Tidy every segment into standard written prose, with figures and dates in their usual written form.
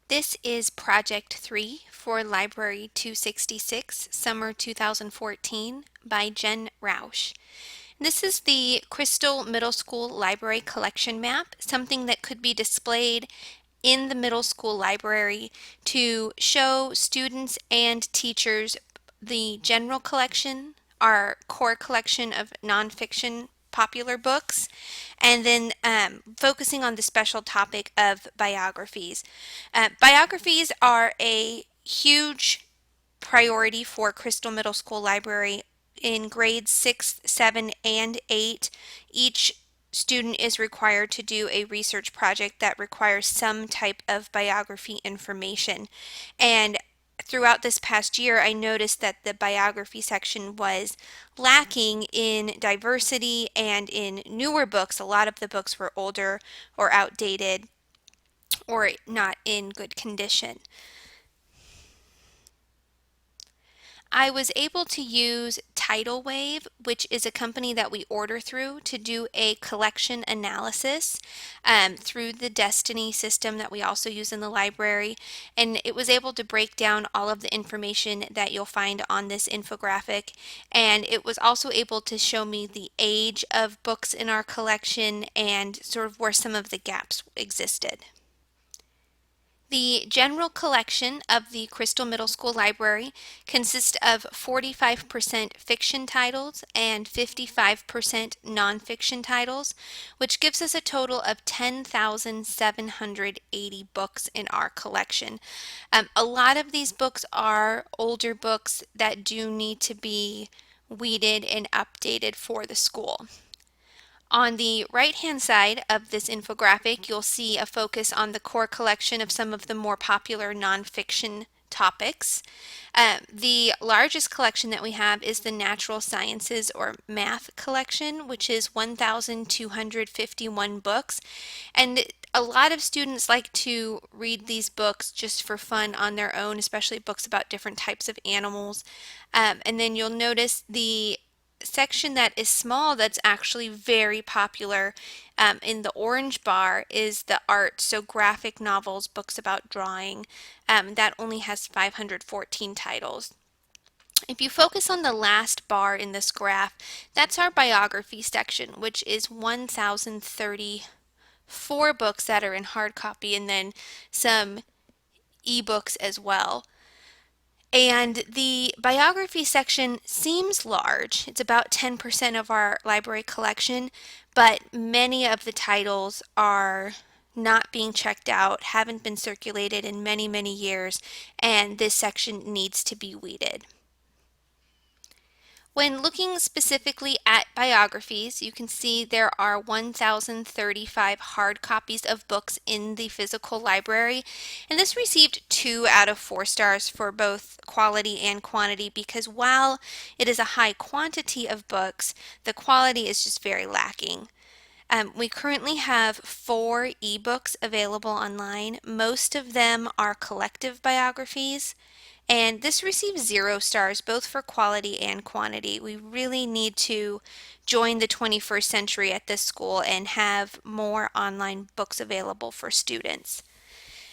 This is Project 3 for Library 266, Summer 2014 by Jen Roush. This is the Crystal Middle School Library Collection Map, something that could be displayed in the middle school library to show students and teachers the general collection, our core collection of nonfiction popular books, and then focusing on the special topic of biographies. Biographies are a huge priority for Crystal Middle School Library in grades 6, 7, and 8. Each student is required to do a research project that requires some type of biography information. And throughout this past year, I noticed that the biography section was lacking in diversity and in newer books. A lot of the books were older or outdated or not in good condition. I was able to use Tidal Wave, which is a company that we order through, to do a collection analysis through the Destiny system that we also use in the library. And it was able to break down all of the information that you'll find on this infographic. And it was also able to show me the age of books in our collection and sort of where some of the gaps existed. The general collection of the Crystal Middle School Library consists of 45% fiction titles and 55% nonfiction titles, which gives us a total of 10,780 books in our collection. A lot of these books are older books that do need to be weeded and updated for the school. On the right-hand side of this infographic, you'll see a focus on the core collection of some of the more popular nonfiction topics. The largest collection that we have is the Natural Sciences or Math collection, which is 1,251 books. And a lot of students like to read these books just for fun on their own, especially books about different types of animals. And then you'll notice the section that is small that's actually very popular in the orange bar is the art, so graphic novels, books about drawing. That only has 514 titles. If you focus on the last bar in this graph, that's our biography section, which is 1,034 books that are in hard copy and then some ebooks as well. And the biography section seems large. It's about 10% of our library collection, but many of the titles are not being checked out, haven't been circulated in many, many years, and this section needs to be weeded. When looking specifically at biographies, you can see there are 1,035 hard copies of books in the physical library, and this received 2 out of 4 stars for both quality and quantity because while it is a high quantity of books, the quality is just very lacking. We currently have 4 ebooks available online. Most of them are collective biographies. And this receives 0 stars both for quality and quantity. We really need to join the 21st century at this school and have more online books available for students.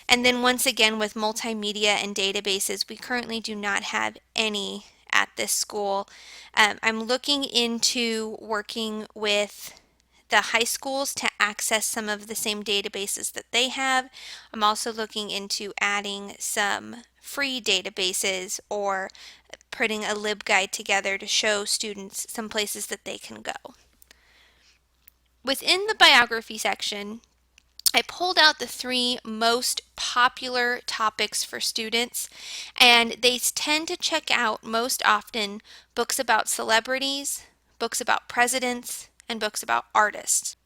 And then once again with multimedia and databases, we currently do not have any at this school. I'm looking into working with the high schools to access some of the same databases that they have. I'm also looking into adding some free databases or putting a LibGuide together to show students some places that they can go. Within the biography section, I pulled out the 3 most popular topics for students, and they tend to check out most often books about celebrities, books about presidents, and books about artists.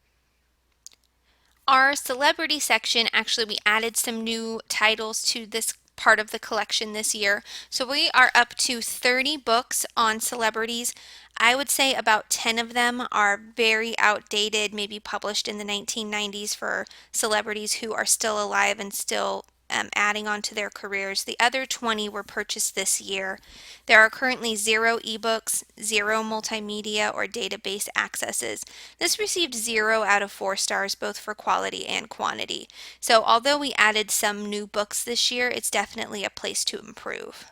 Our celebrity section, actually we added some new titles to this part of the collection this year. So we are up to 30 books on celebrities. I would say about 10 of them are very outdated, maybe published in the 1990s for celebrities who are still alive and still adding on to their careers. The other 20 were purchased this year. There are currently 0 ebooks, 0 multimedia or database accesses. This received 0 out of 4 stars both for quality and quantity. So although we added some new books this year, it's definitely a place to improve.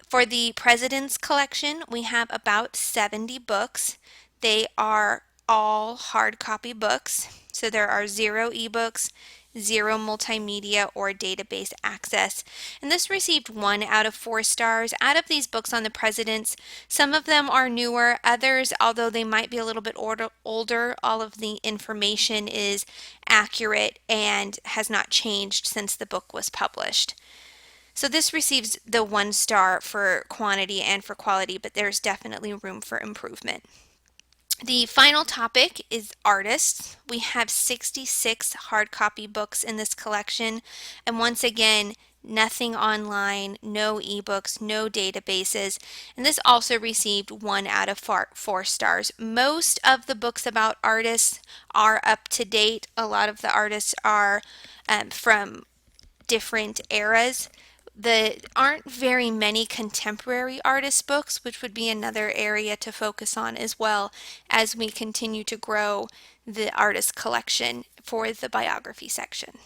For the President's Collection, we have about 70 books. They are all hard copy books. So there are 0 ebooks, 0 multimedia or database access. And this received 1 out of 4 stars. Out of these books on the Presidents, some of them are newer. Others, although they might be a little bit older, all of the information is accurate and has not changed since the book was published. So this receives the 1 star for quantity and for quality, but there's definitely room for improvement. The final topic is artists. We have 66 hard copy books in this collection, and once again, nothing online, no ebooks, no databases, and this also received 1 out of 4 stars. Most of the books about artists are up to date. A lot of the artists are from different eras. There aren't very many contemporary artist books, which would be another area to focus on as well as we continue to grow the artist collection for the biography section.